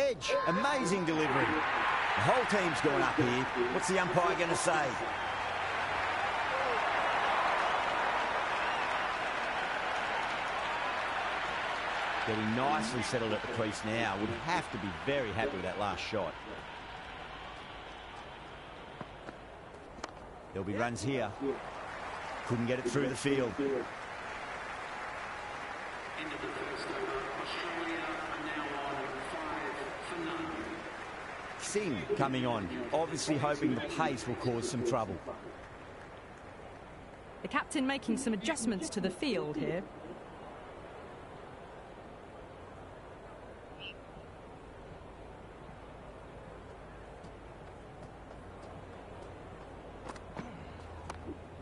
edge. Amazing delivery. The whole team's going up here. What's the umpire going to say? Getting nicely settled at the crease now. Would have to be very happy with that last shot. There'll be runs here. Couldn't get it through the field. Singh coming on, obviously hoping the pace will cause some trouble. The captain making some adjustments to the field here.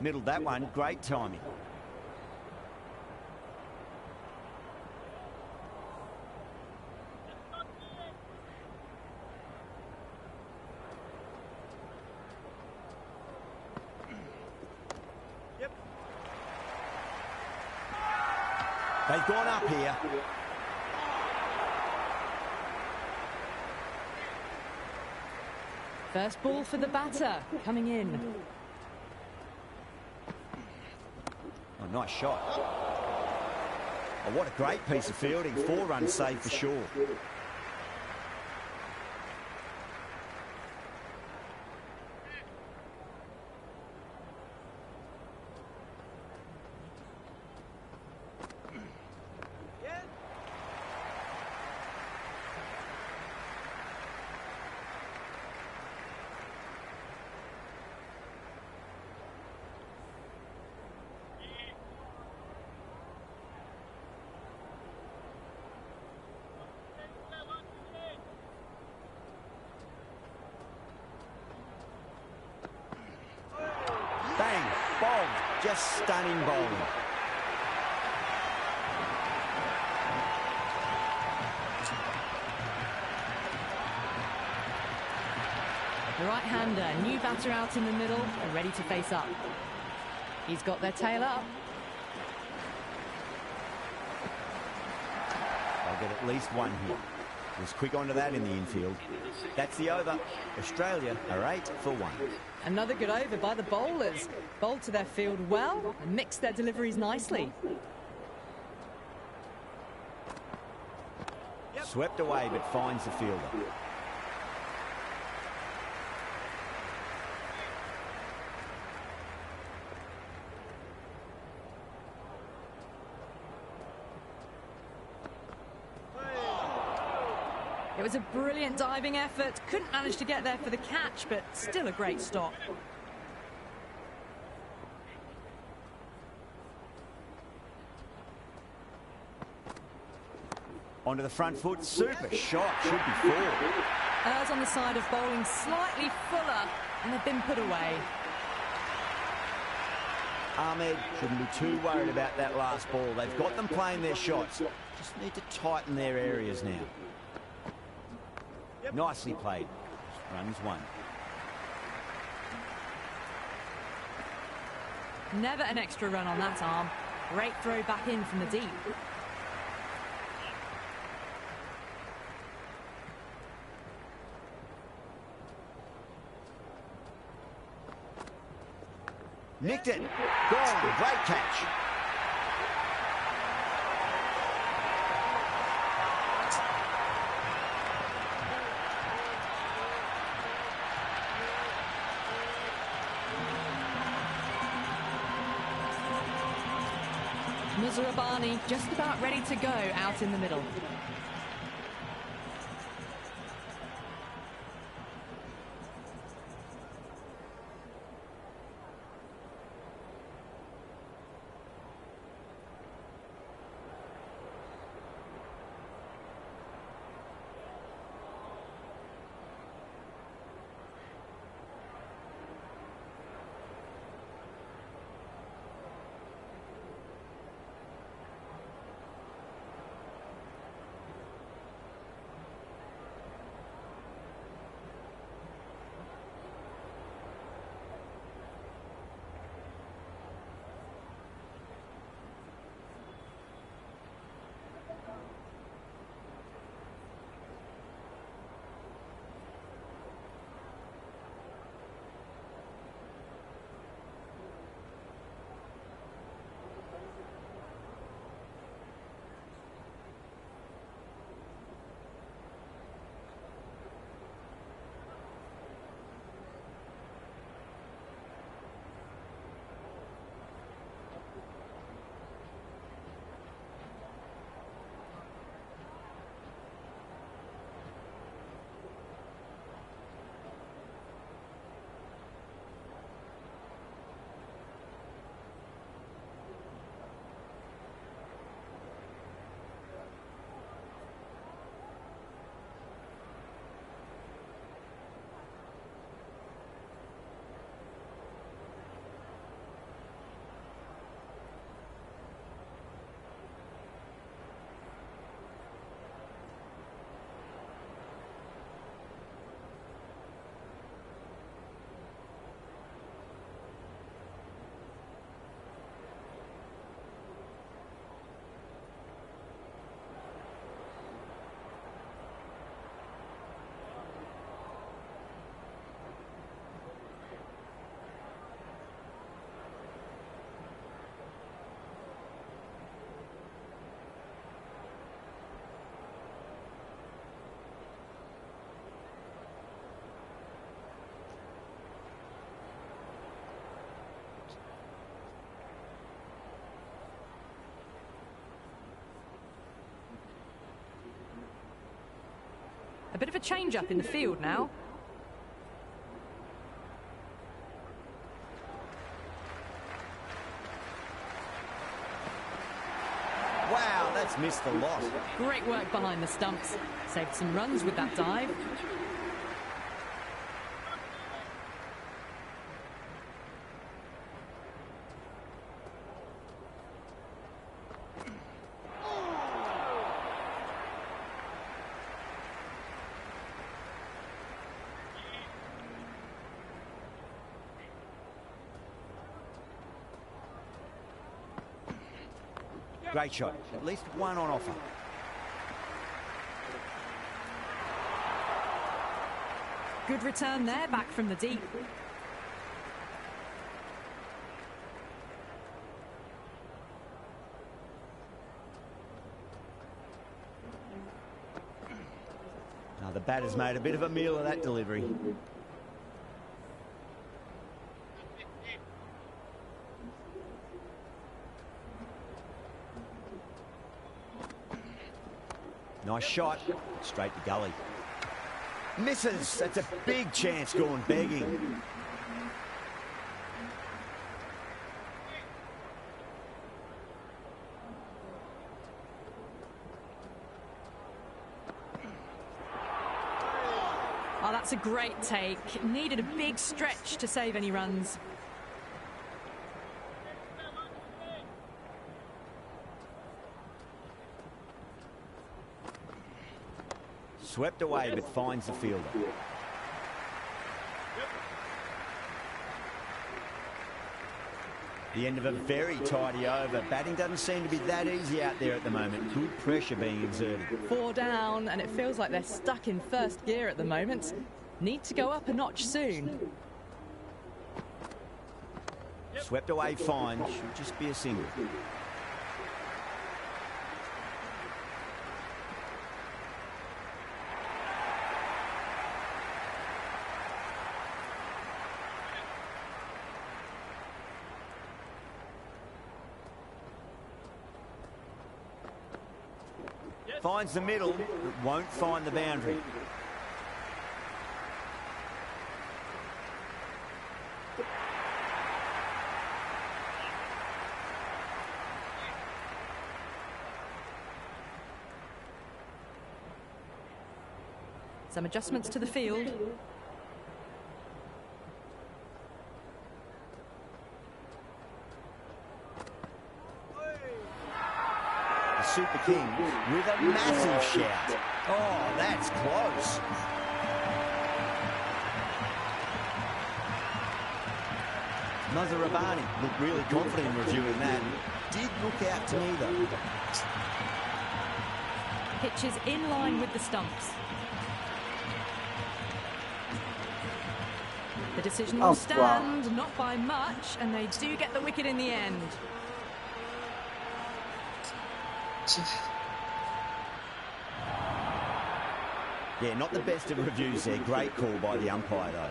Middled that one, great timing. They've gone up here. First ball for the batter, coming in. Oh, nice shot. Oh, what a great piece of fielding. 4 runs saved for sure. Bang, bowled, just stunning bowling. The right-hander, new batter out in the middle and ready to face up. He's got their tail up. They'll get at least one here. Was quick onto that in the infield. That's the over. Australia are 8 for 1. Another good over by the bowlers. Bowled to their field well and mixed their deliveries nicely. Swept away but finds the fielder. It was a brilliant diving effort. Couldn't manage to get there for the catch, but still a great stop. Onto the front foot. Super shot. Should be 4. Errs on the side of bowling slightly fuller, and they've been put away. Ahmed shouldn't be too worried about that last ball. They've got them playing their shots. Just need to tighten their areas now. Nicely played. Runs 1. Never an extra run on that arm. Great throw back in from the deep. Nicked it. Gone. Great catch. Muzarabani just about ready to go out in the middle. A bit of a change-up in the field now. Wow, that's missed the lot. Great work behind the stumps. Saved some runs with that dive. Great shot. At least one on offer. Good return there, back from the deep. Now the batter's made a bit of a meal of that delivery. Nice shot. Straight to gully. Misses. That's a big chance gone begging. Oh, that's a great take. Needed a big stretch to save any runs. Swept away, but finds the fielder. The end of a very tidy over. Batting doesn't seem to be that easy out there at the moment. Good pressure being exerted. 4 down, and it feels like they're stuck in first gear at the moment. Need to go up a notch soon. Swept away fine. Should just be a single. Finds the middle, but won't find the boundary. Some adjustments to the field. Super King with a massive shout. Oh, that's close. Mazharabani looked really confident in reviewing that. Did look out to me though. Pitch is in line with the stumps. The decision will stand, not by much, and they do get the wicket in the end. Yeah, not the best of reviews there. Great call by the umpire, though.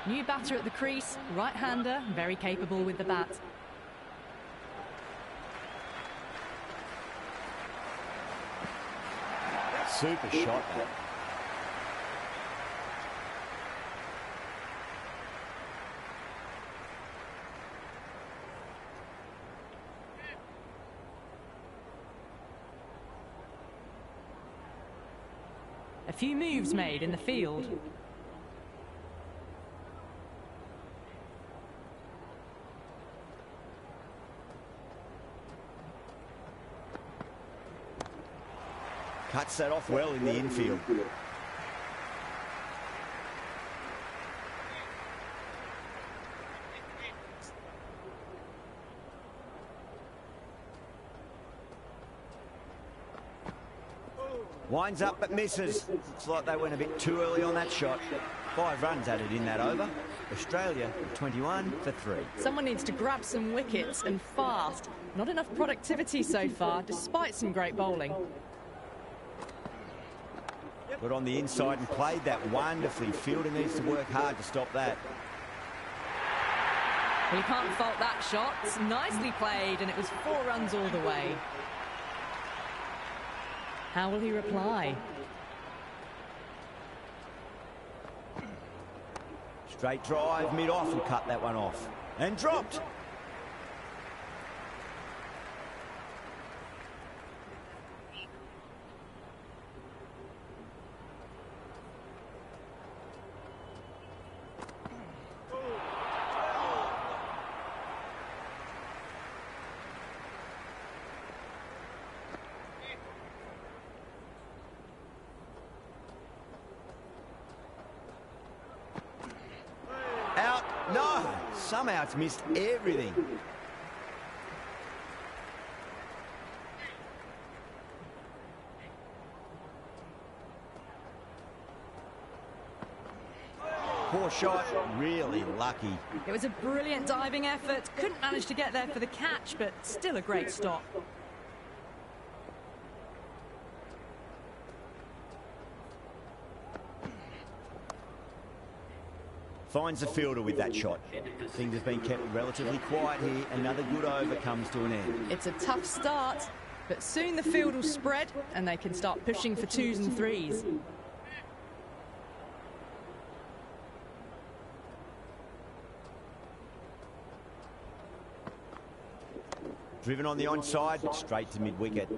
New batter at the crease, right-hander, very capable with the bat. Super shot, that. A few moves made in the field. Cuts that off well in the infield. Winds up but misses. Looks like they went a bit too early on that shot. 5 runs added in that over. Australia 21 for 3. Someone needs to grab some wickets and fast. Not enough productivity so far, despite some great bowling. Got on the inside and played that wonderfully. Fielder needs to work hard to stop that. Well, you can't fault that shot. Nicely played, and it was 4 runs all the way. How will he reply? Straight drive, mid-off, and cut that one off. And dropped. Out. No. Somehow it's missed everything. Poor shot. Really lucky. It was a brilliant diving effort. Couldn't manage to get there for the catch, but still a great stop. Finds the fielder with that shot. Things have been kept relatively quiet here. Another good over comes to an end. It's a tough start, but soon the field will spread and they can start pushing for 2s and 3s. Driven on the onside, but straight to mid-wicket.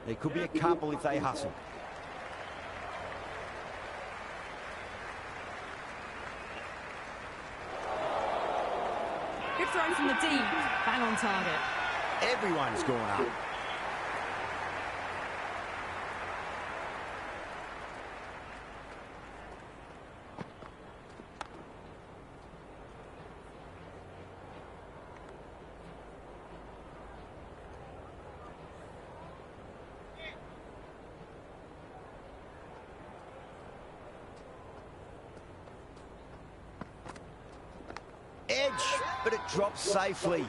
There could be a couple if they hustle. Good throw from the deep. Bang on target. Everyone's gone up. Edge, but it drops safely.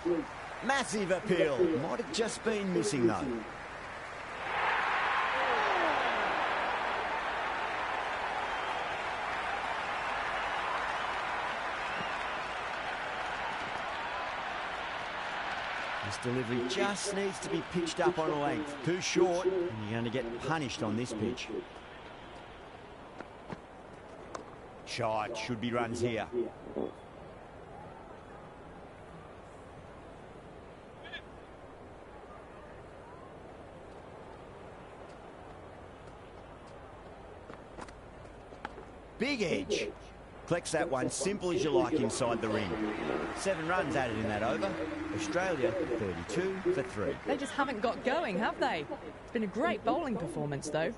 Massive appeal. Might have just been missing though. This delivery just needs to be pitched up on a length. Too short, and you're going to get punished on this pitch. Shot, should be runs here. Big edge. Collects that one, simple as you like inside the ring. 7 runs added in that over. Australia 32 for 3. They just haven't got going, have they? It's been a great bowling performance, though.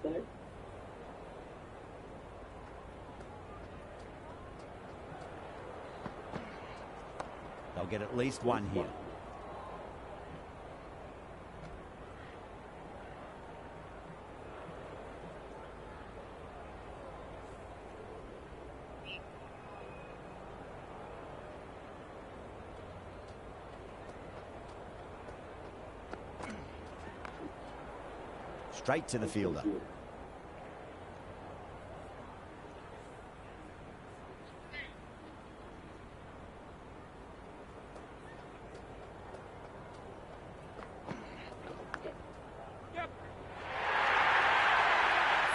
They'll get at least one here. Straight to the fielder.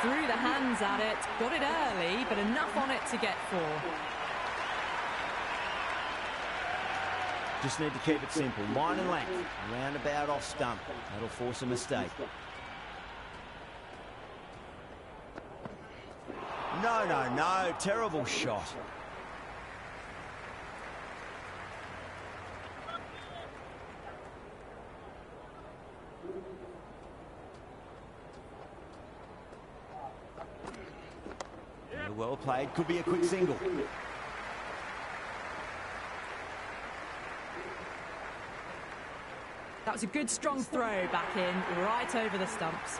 Threw the hands at it, got it early, but enough on it to get 4. Just need to keep it simple. Line and length. Roundabout off stump. That'll force a mistake. No, no, no. Terrible shot. Yeah, well played. Could be a quick single. That was a good strong throw back in, right over the stumps.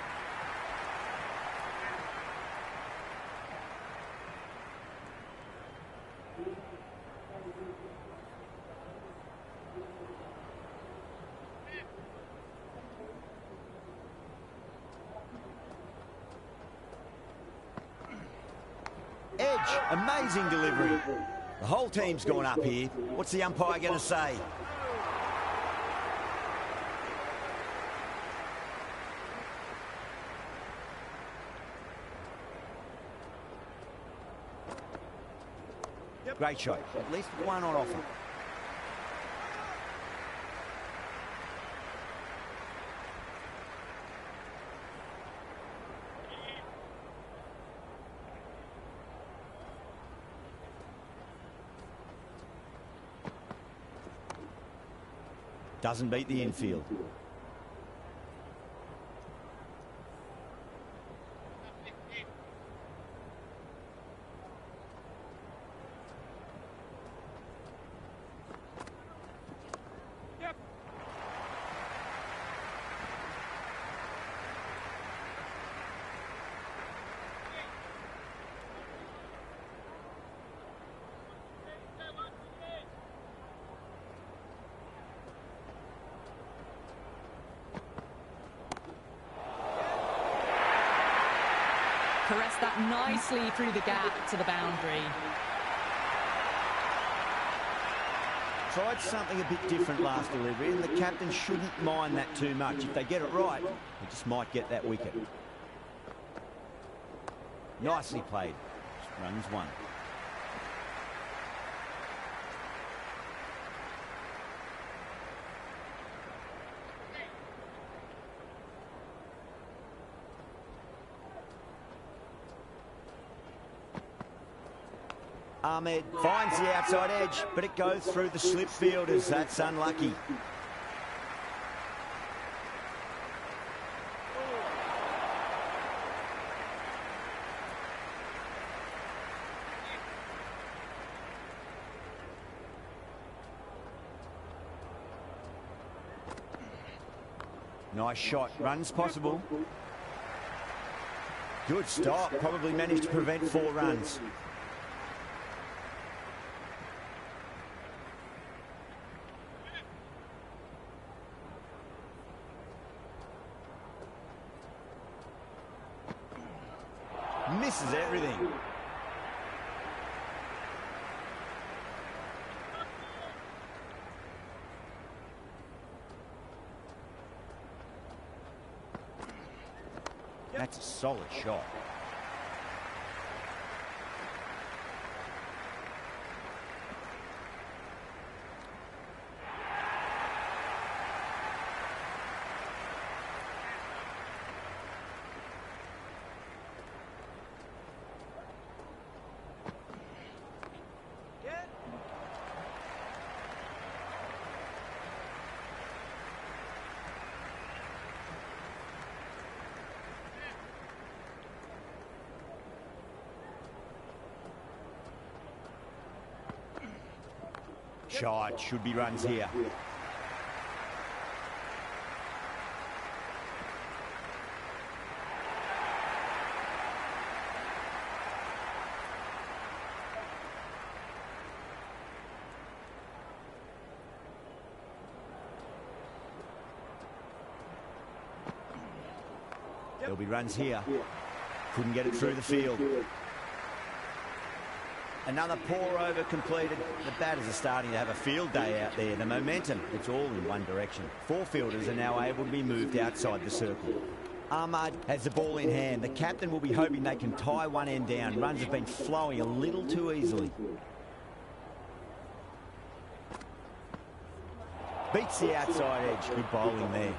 Edge, amazing delivery. The whole team's gone up here. What's the umpire going to say? Great shot. At least one on offer. Doesn't beat the infield. Caressed that nicely through the gap to the boundary. Tried something a bit different last delivery, and the captain shouldn't mind that too much. If they get it right, they just might get that wicket. Nicely played. Runs one. Ahmed finds the outside edge, but it goes through the slip fielders. That's unlucky. Nice shot. Runs possible. Good stop. Probably managed to prevent 4 runs. Misses everything. That's a solid shot. Shot, should be runs here. There'll be runs here. Couldn't get it through the field. Another poor over completed. The batters are starting to have a field day out there. The momentum, it's all in one direction. 4 fielders are now able to be moved outside the circle. Ahmad has the ball in hand. The captain will be hoping they can tie one end down. Runs have been flowing a little too easily. Beats the outside edge. Good bowling there.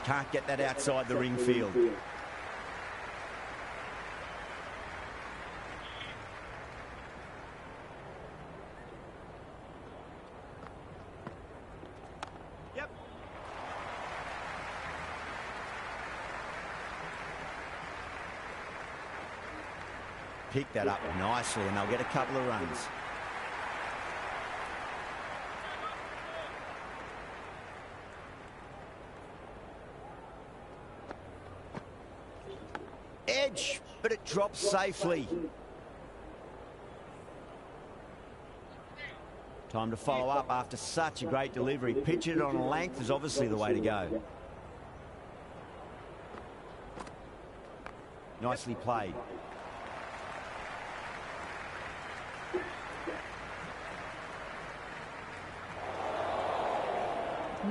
Can't get that outside the ring field. Yep. Pick that up nicely and they'll get a couple of runs. Edge, but it drops safely. Time to follow up after such a great delivery. Pitch it on a length is obviously the way to go. Nicely played.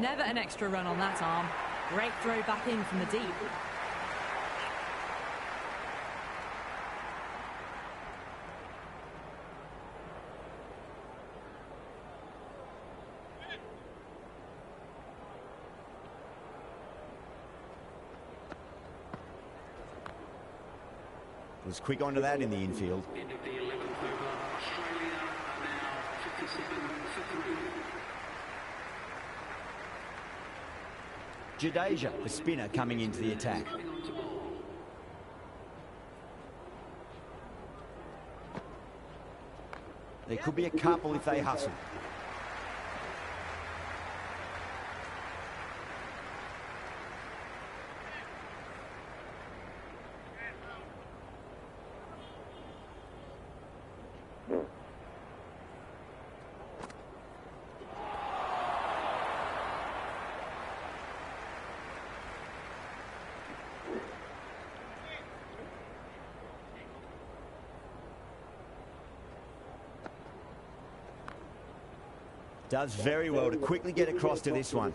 Never an extra run on that arm. Great throw back in from the deep. Was quick onto that in the infield. End of the 11th over. Australia are now 57 for 3. Jadeja, the spinner, coming into the attack. There could be a couple if they hustle. Does very well to quickly get across to this one.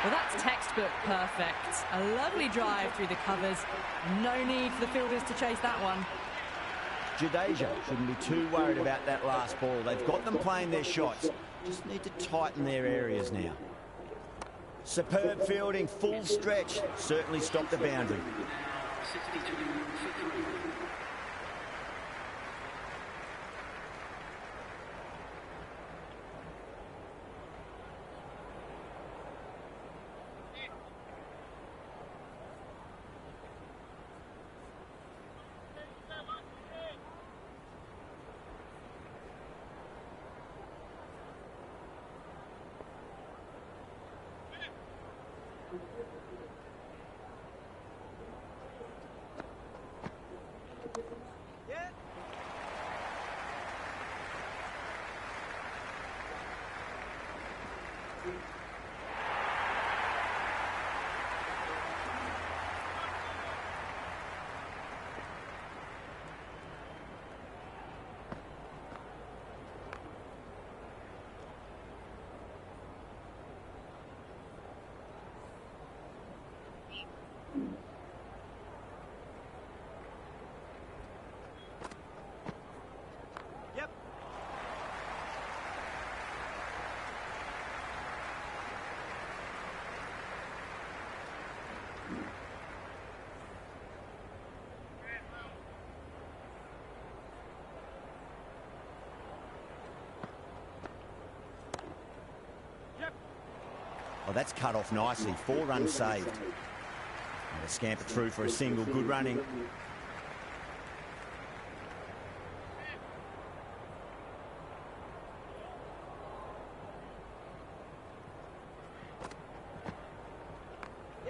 Well, that's textbook perfect. A lovely drive through the covers. No need for the fielders to chase that one. Jadeja shouldn't be too worried about that last ball. They've got them playing their shots. Just need to tighten their areas now. Superb fielding, full stretch. Certainly stopped the boundary. 62 for 3. Oh, that's cut off nicely. 4 runs saved. And a scamper through for a single. Good running.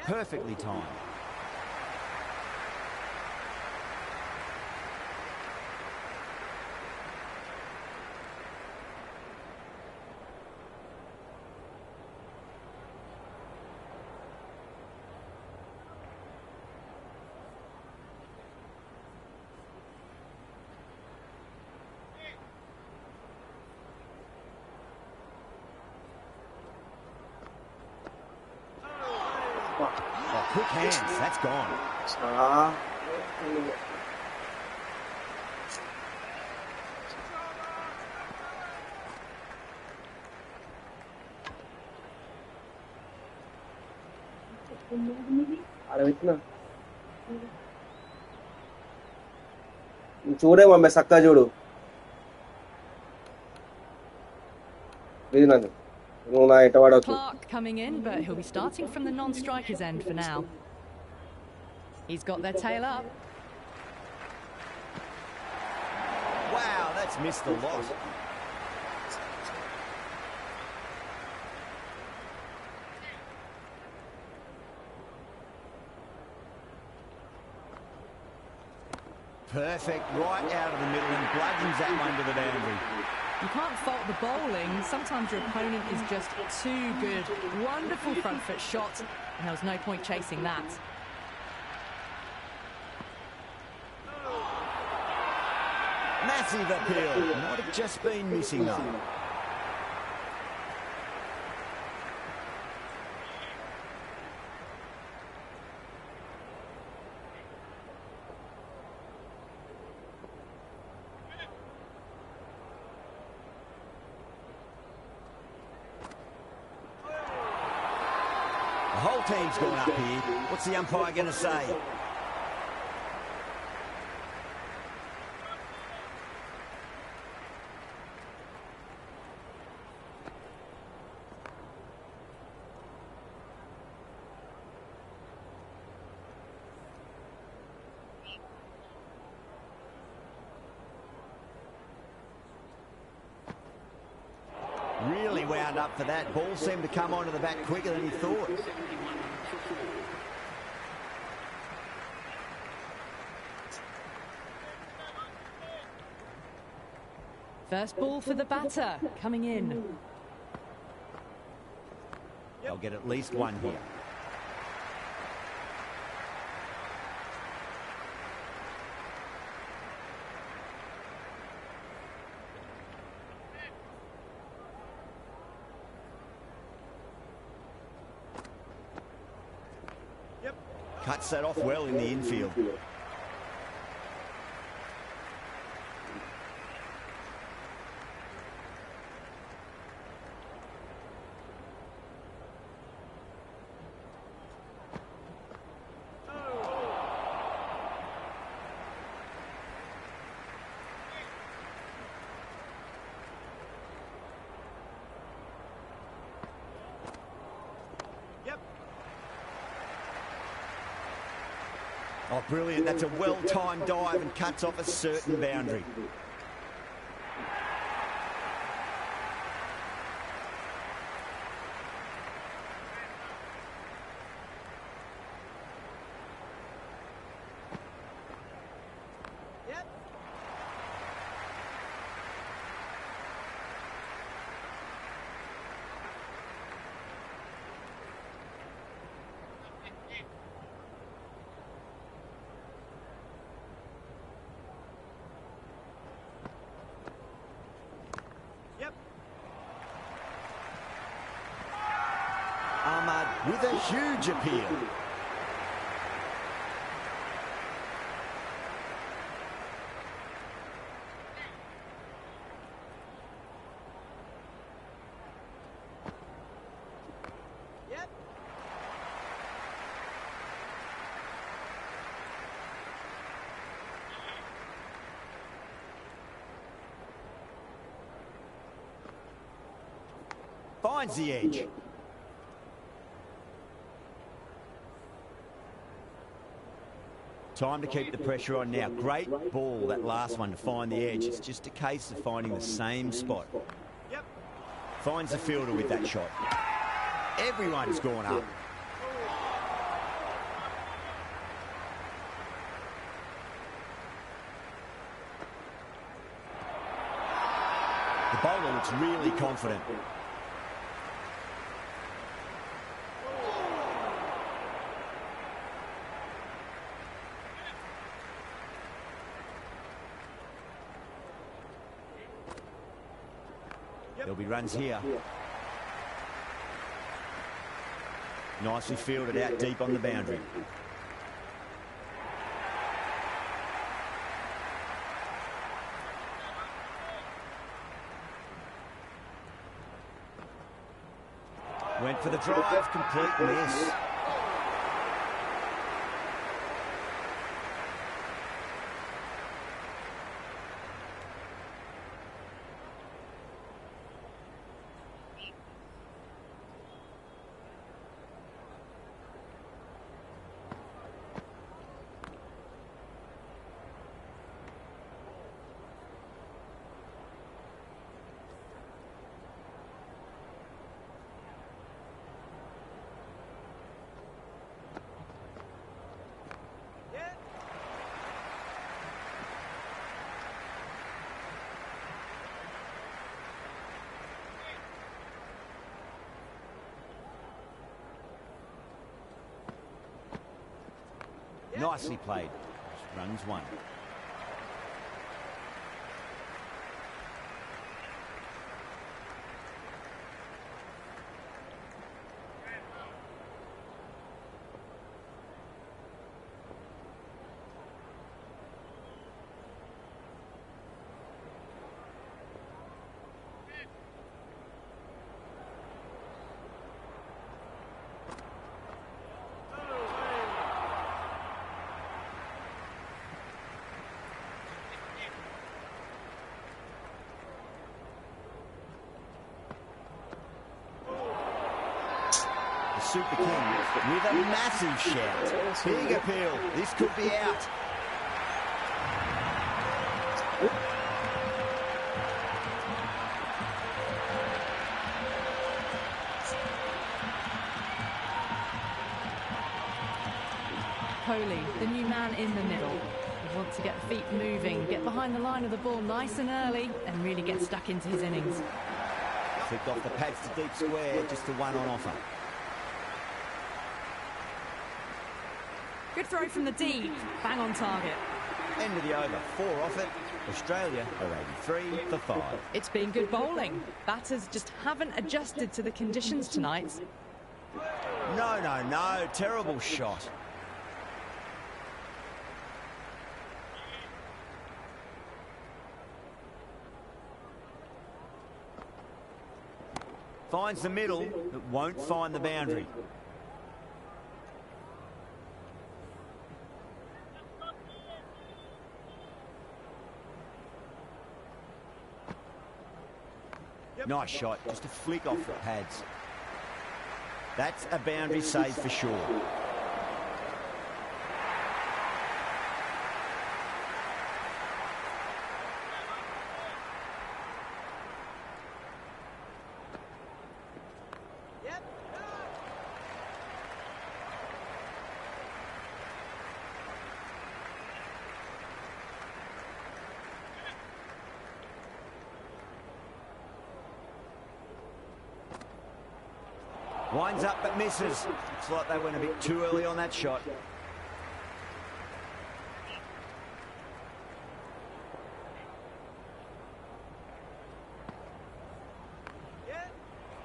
Perfectly timed. Oh, quick hands. That's gone. చూడే mummy చక్కగా చూడు ఇది నాకు മൂന്നായിട്ട് അവിടെ വെക്കും. Clark coming in, but he'll be starting from the non-striker's end for now. He's got their tail up. Wow, that's missed a lot. Perfect, right out of the middle and bludgeons that one to the boundary. You can't fault the bowling. Sometimes your opponent is just too good. Wonderful front foot shot, and there was no point chasing that. Massive appeal. Might have just been missing though. The whole team's gone up here. What's the umpire going to say? Really wound up for that. Ball seemed to come onto the back quicker than he thought. First ball for the batter, coming in. They'll get at least one here. Cuts that off well in the infield. Oh, brilliant. That's a well-timed dive and cuts off a certain boundary. Ahmad with a huge appeal. Finds the edge. Time to keep the pressure on now. Great ball, that last one, to find the edge. It's just a case of finding the same spot. Finds the fielder with that shot. Everyone's gone up. The bowler looks really confident. There'll be runs here. Nicely fielded out deep on the boundary. Went for the drive, complete miss. Nicely played. Runs one. Super King with a massive shout. Big appeal. This could be out. Coley, the new man in the middle. He wants to get the feet moving, get behind the line of the ball nice and early, and really get stuck into his innings. Flicked off the pads to deep square, just the one on offer. Good throw from the deep, bang on target. End of the over, 4 off it. Australia are 83 for 5. It's been good bowling. Batters just haven't adjusted to the conditions tonight. No, terrible shot. Finds the middle, but won't find the boundary. Nice shot, just a flick off the pads. That's a boundary save for sure. Winds up but misses. Looks like they went a bit too early on that shot.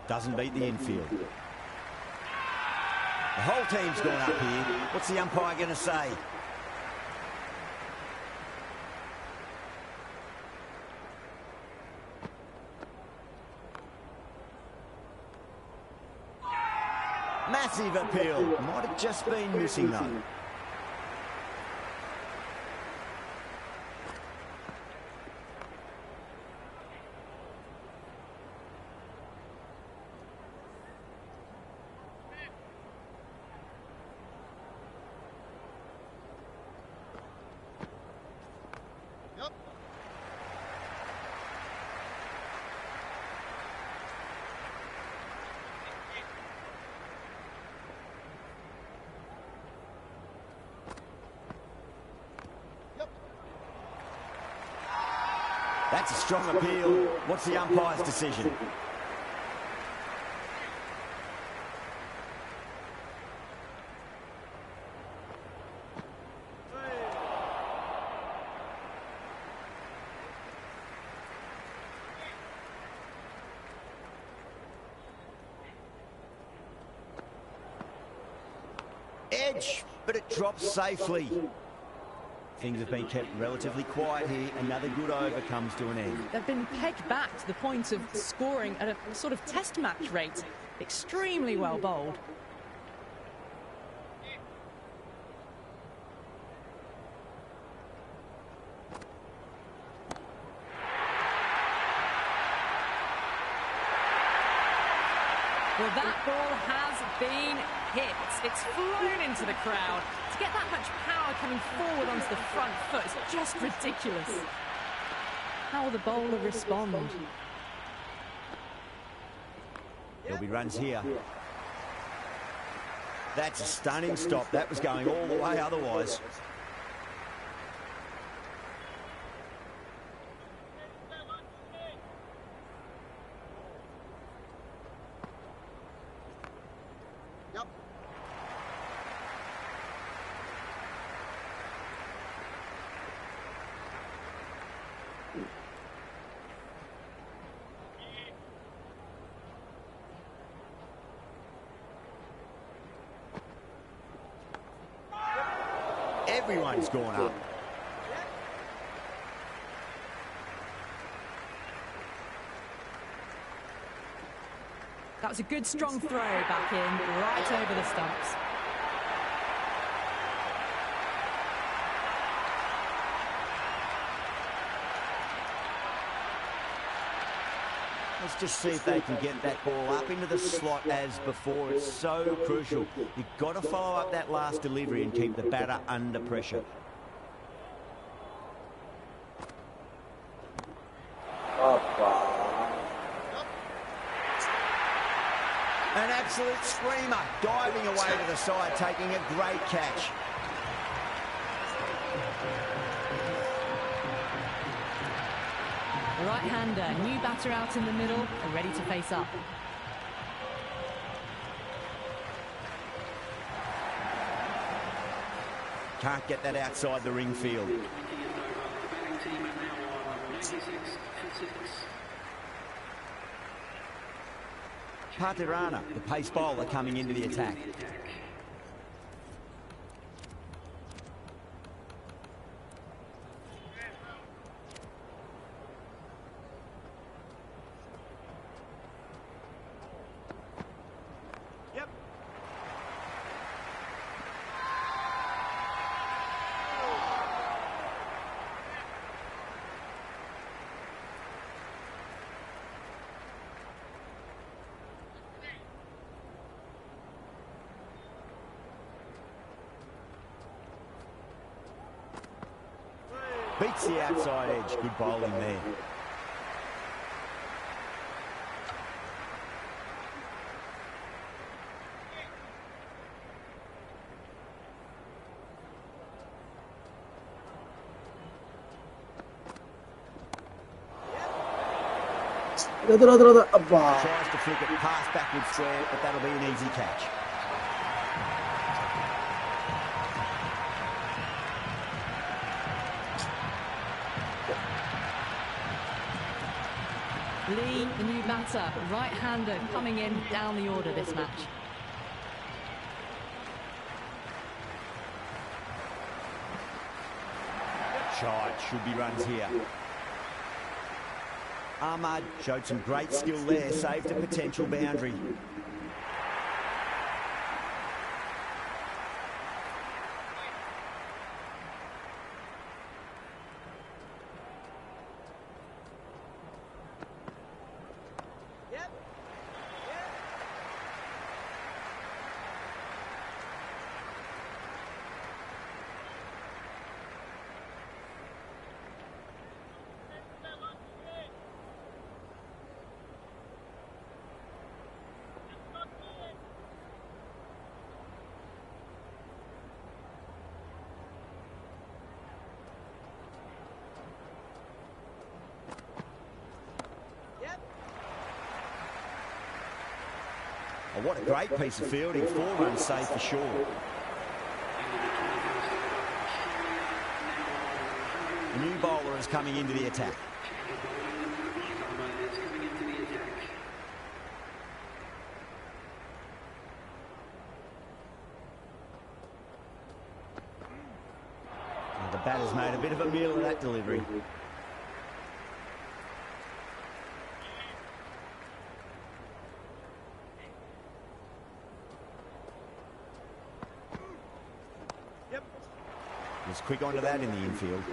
Doesn't beat the infield. The whole team's gone up here. What's the umpire going to say? Massive appeal. Might have just been missing though. That's a strong appeal. What's the umpire's decision? Edge, but it drops safely. Things have been kept relatively quiet here. Another good over comes to an end. They've been pegged back to the point of scoring at a sort of test match rate. Extremely well bowled. Well, that ball has been hit. It's flown into the crowd. To get that much power coming forward onto the front foot is just ridiculous. How will the bowler respond? There'll be runs here. That's a stunning stop. That was going all the way otherwise. Everyone's gone up. That was a good, strong throw back in, right over the stumps. Let's just see if they can get that ball up into the slot as before. It's so crucial. You've got to follow up that last delivery and keep the batter under pressure. An absolute screamer, diving away to the side, taking a great catch. The right-hander, new batter out in the middle and ready to face up. Can't get that outside the ring field. Patirana, the pace bowler, coming into the attack. Beats the outside edge. Good bowling there. Tries to flick it past backward square, but that'll be an easy catch. Lee, the new batter, right-hander, coming in down the order this match. Charge, should be runs here. Ahmad showed some great skill there, saved a potential boundary. Oh, what a great piece of fielding. 4 runs saved for sure. The new bowler is coming into the attack. And the batter's made a bit of a meal of that delivery. Was quick onto that in the infield.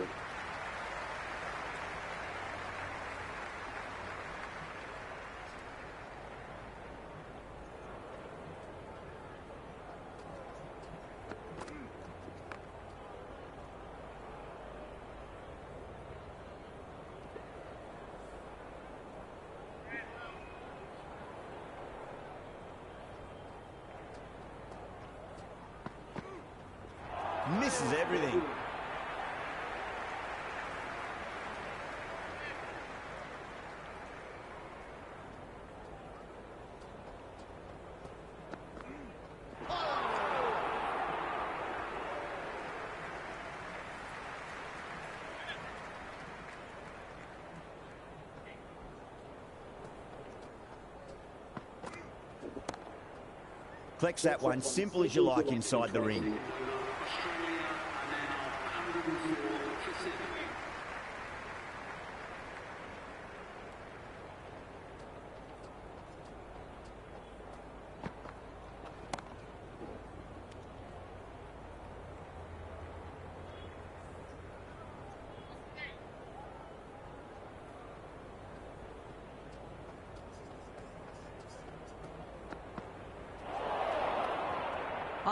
Misses everything. Collects that one, simple as you like inside the ring.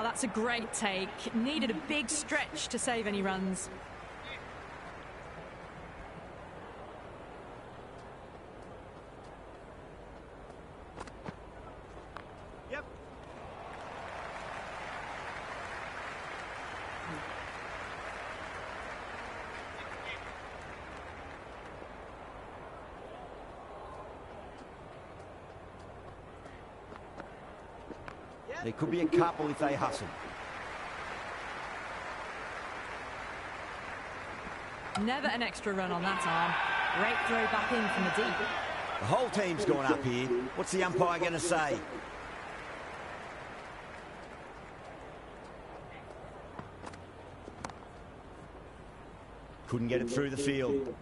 that's a great take. Needed a big stretch to save any runs. Yep. There could be a couple if they hustle. Never an extra run on that arm. Great throw back in from the deep. The whole team's gone up here. What's the umpire going to say? Couldn't get it through the field.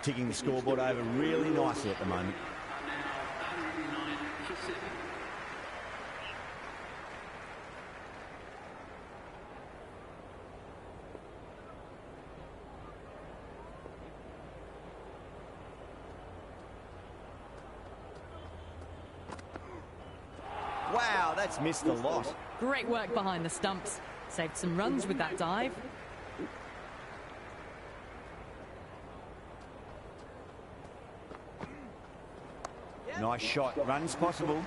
Ticking the scoreboard over really nicely at the moment. Wow, that's missed a lot. Great work behind the stumps. Saved some runs with that dive. Nice shot. Runs possible.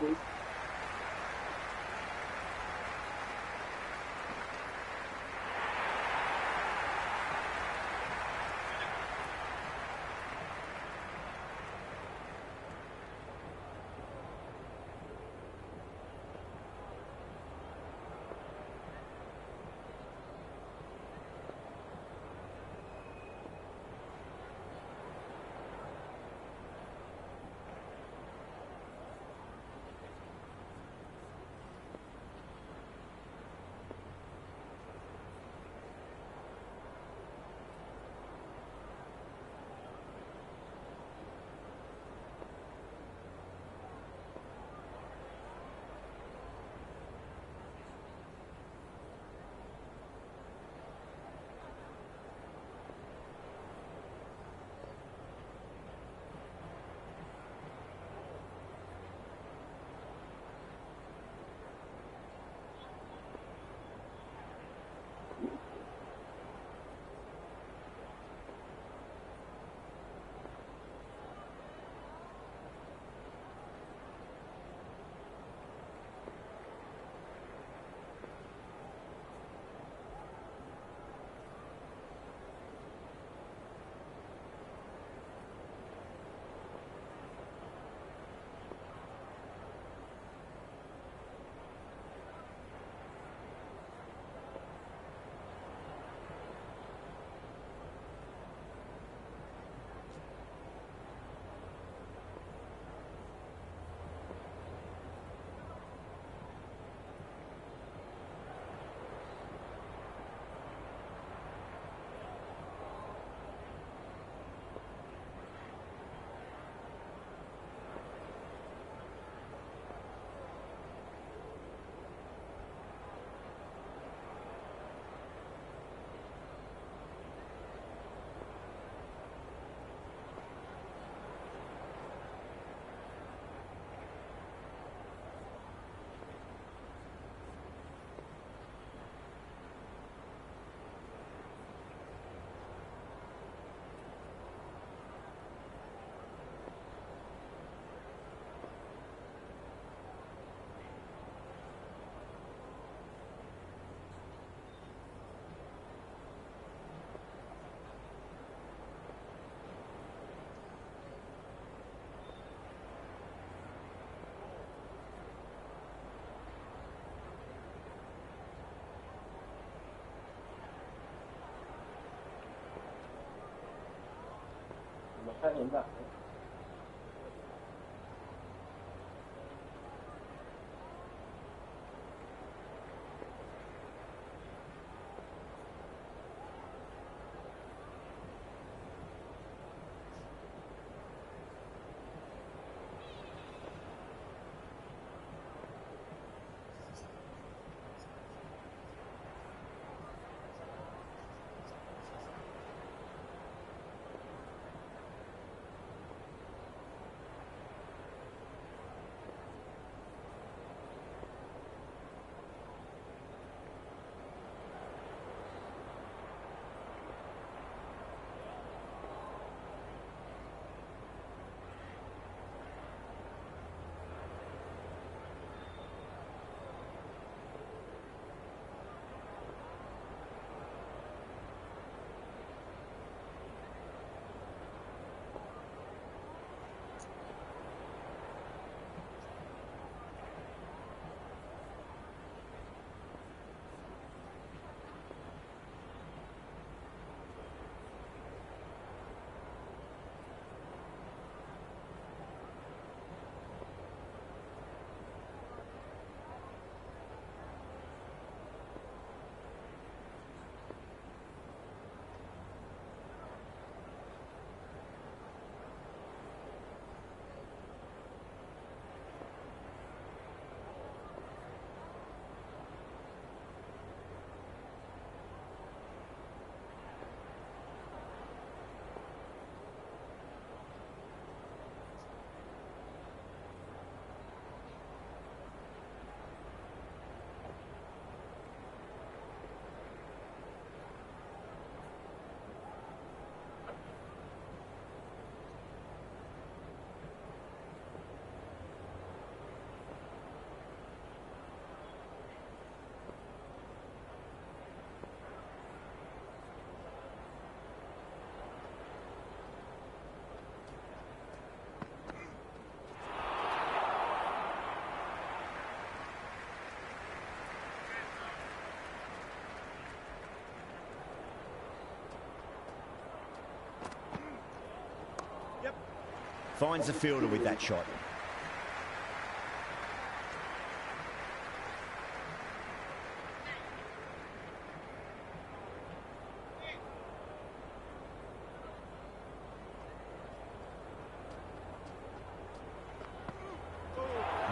Finds the fielder with that shot.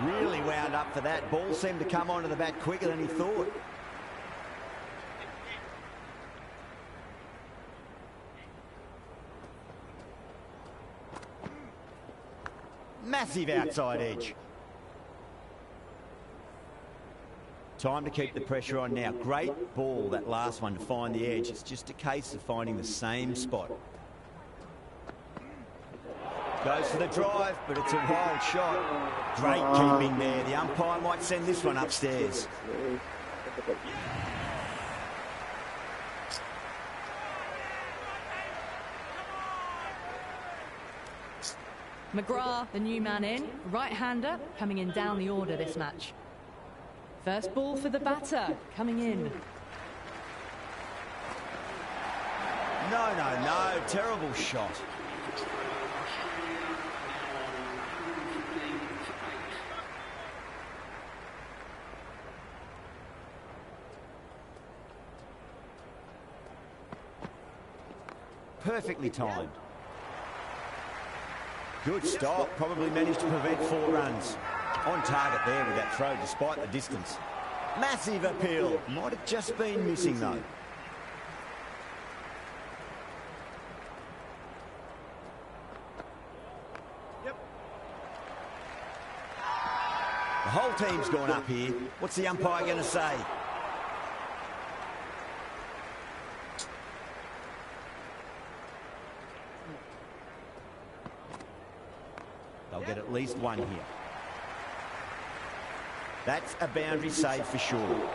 Really wound up for that. Ball seemed to come onto the bat quicker than he thought. Massive outside edge. Time to keep the pressure on now. Great ball, that last one, to find the edge. It's just a case of finding the same spot. Goes for the drive, but it's a wild shot. Great keeping there. The umpire might send this one upstairs. McGrath, the new man in, right-hander, coming in down the order this match. First ball for the batter, coming in. No, terrible shot. Perfectly timed. Good stop. Probably managed to prevent 4 runs. On target there with that throw despite the distance. Massive appeal. Might have just been missing though. Yep. The whole team's gone up here. What's the umpire going to say? They'll get at least one here. That's a boundary save for sure.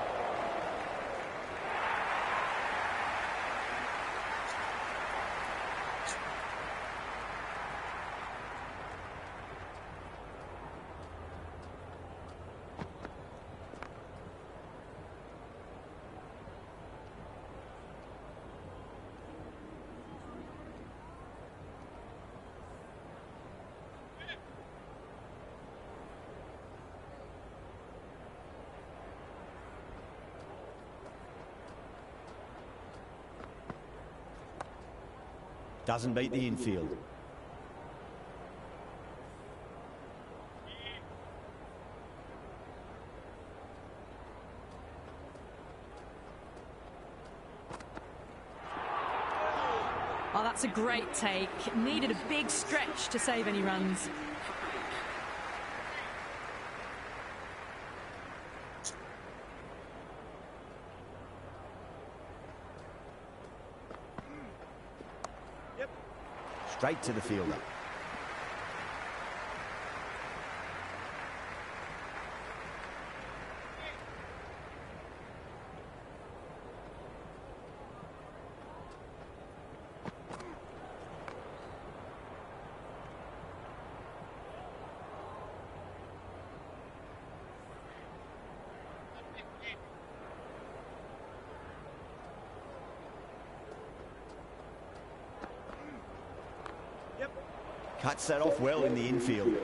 Doesn't beat the infield. Oh, that's a great take. Needed a big stretch to save any runs. Straight to the fielder. Cuts that off well in the infield.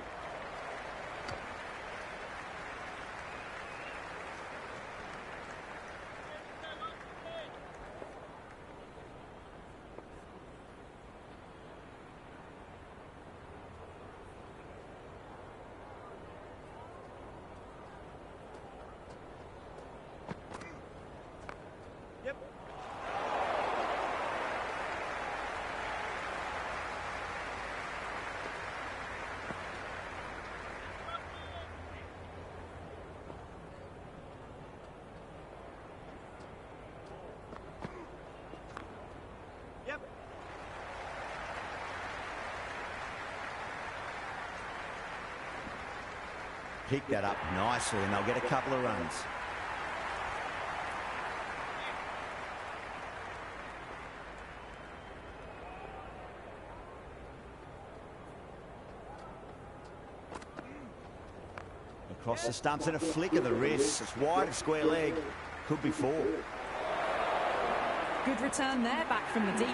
Pick that up nicely and they'll get a couple of runs. Across the stumps and a flick of the wrist. It's wide of square leg. Could be 4. Good return there, back from the deep.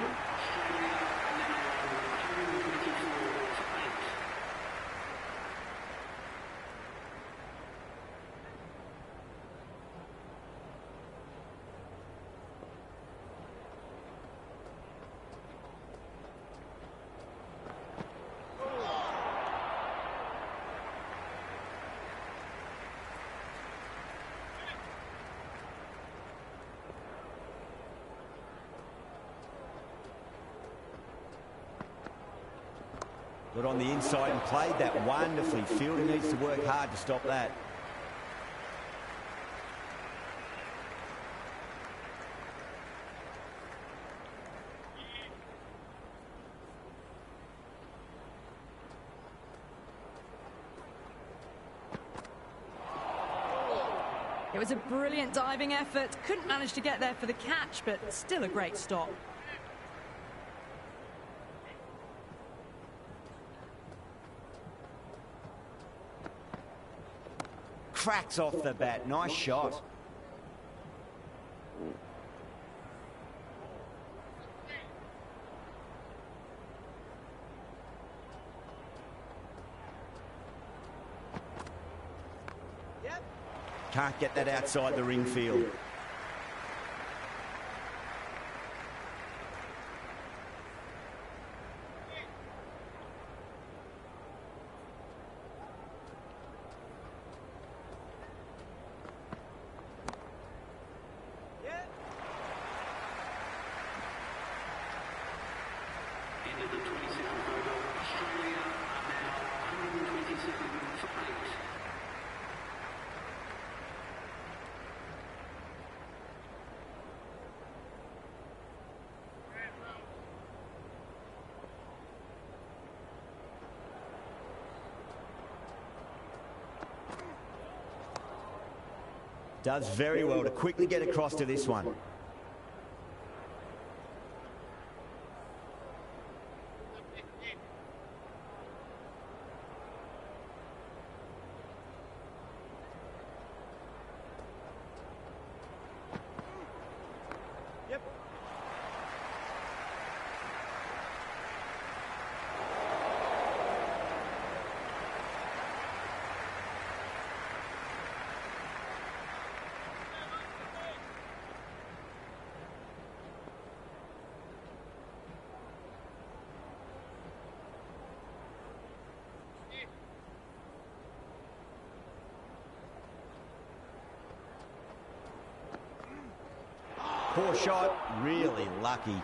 Got on the inside and played that wonderfully. Fielder needs to work hard to stop that. It was a brilliant diving effort. Couldn't manage to get there for the catch, but still a great stop. Cracks off the bat. Nice shot. Can't get that outside the ring field. End of the 22nd over. Australia are now 127 for 8. Does very well to quickly get across to this one. Yep. Poor shot, really lucky.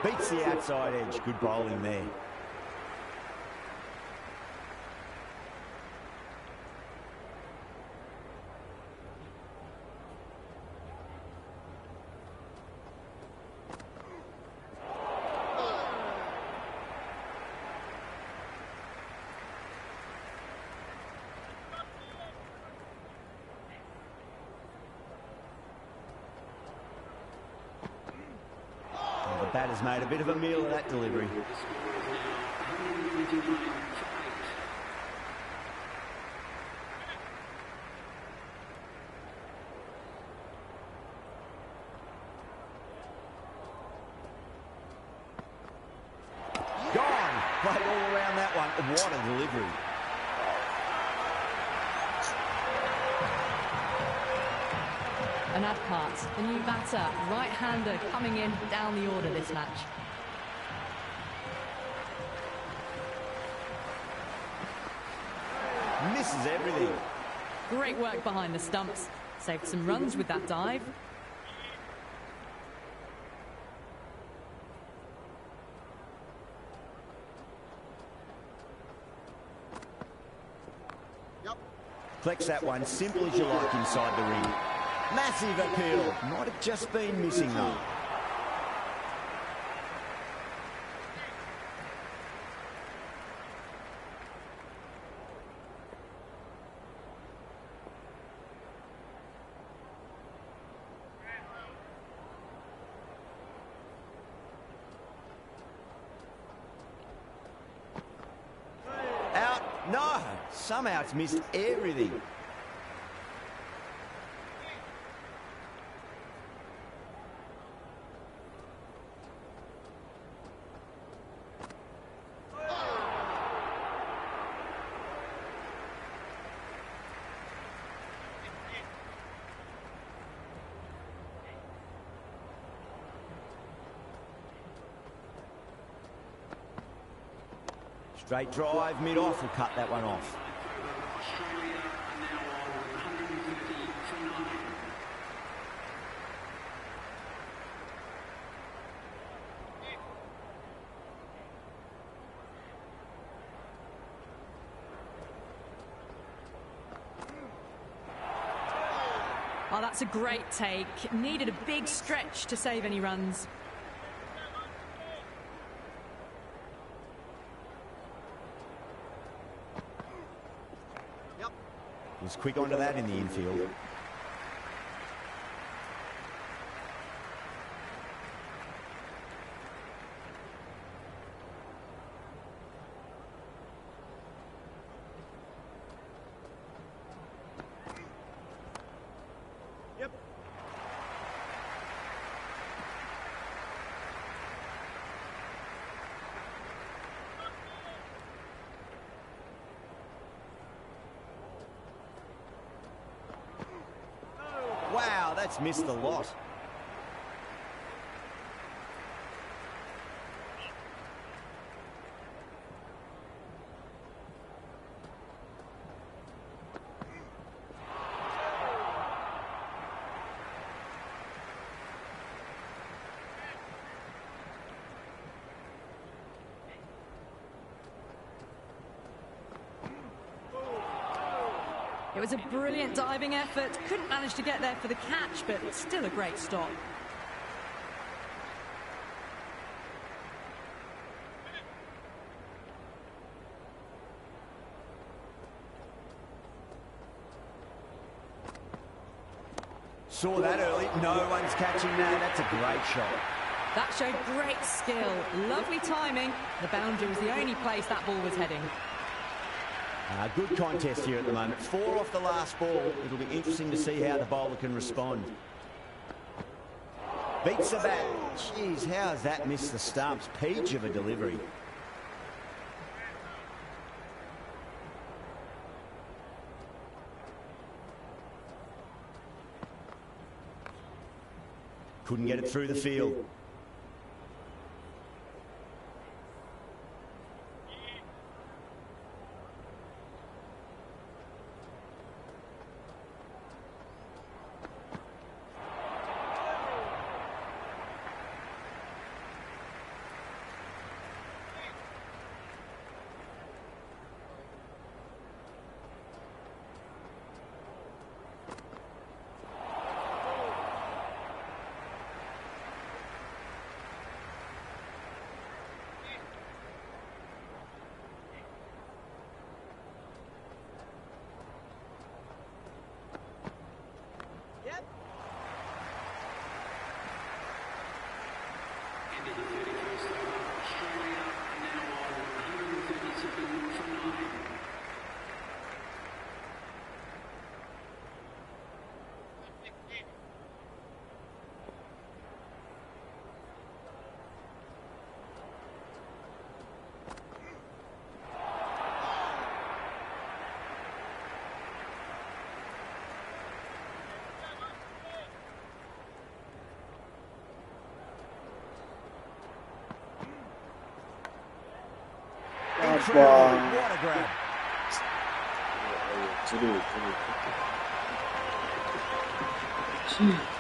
Beats the outside edge. Good bowling there. The batter's made a bit of a meal of that delivery. Gone! Played all around that one. What a delivery. And Adpart, the new batter, right-hander coming in down the order this match. Misses everything. Great work behind the stumps. Saved some runs with that dive. Flex that one, simple as you like inside the ring. Massive appeal. Might have just been missing though. Out. No. Somehow it's missed everything. Straight drive, mid-off will cut that one off. Australia are now Oh, that's a great take. Needed a big stretch to save any runs. Was quick onto that in the infield. Wow, that's missed a lot. It was a brilliant diving effort. Couldn't manage to get there for the catch, but still a great stop. Saw that early. No one's catching that. That's a great shot. That showed great skill. Lovely timing. The boundary was the only place that ball was heading. Good contest here at the moment. 4 off the last ball. It'll be interesting to see how the bowler can respond. Beats the bat. Jeez, how has that missed the stumps? Peach of a delivery. Couldn't get it through the field. Into the 31st over, Australia now on 137 for 9. Incredible. What a grab. Jeez.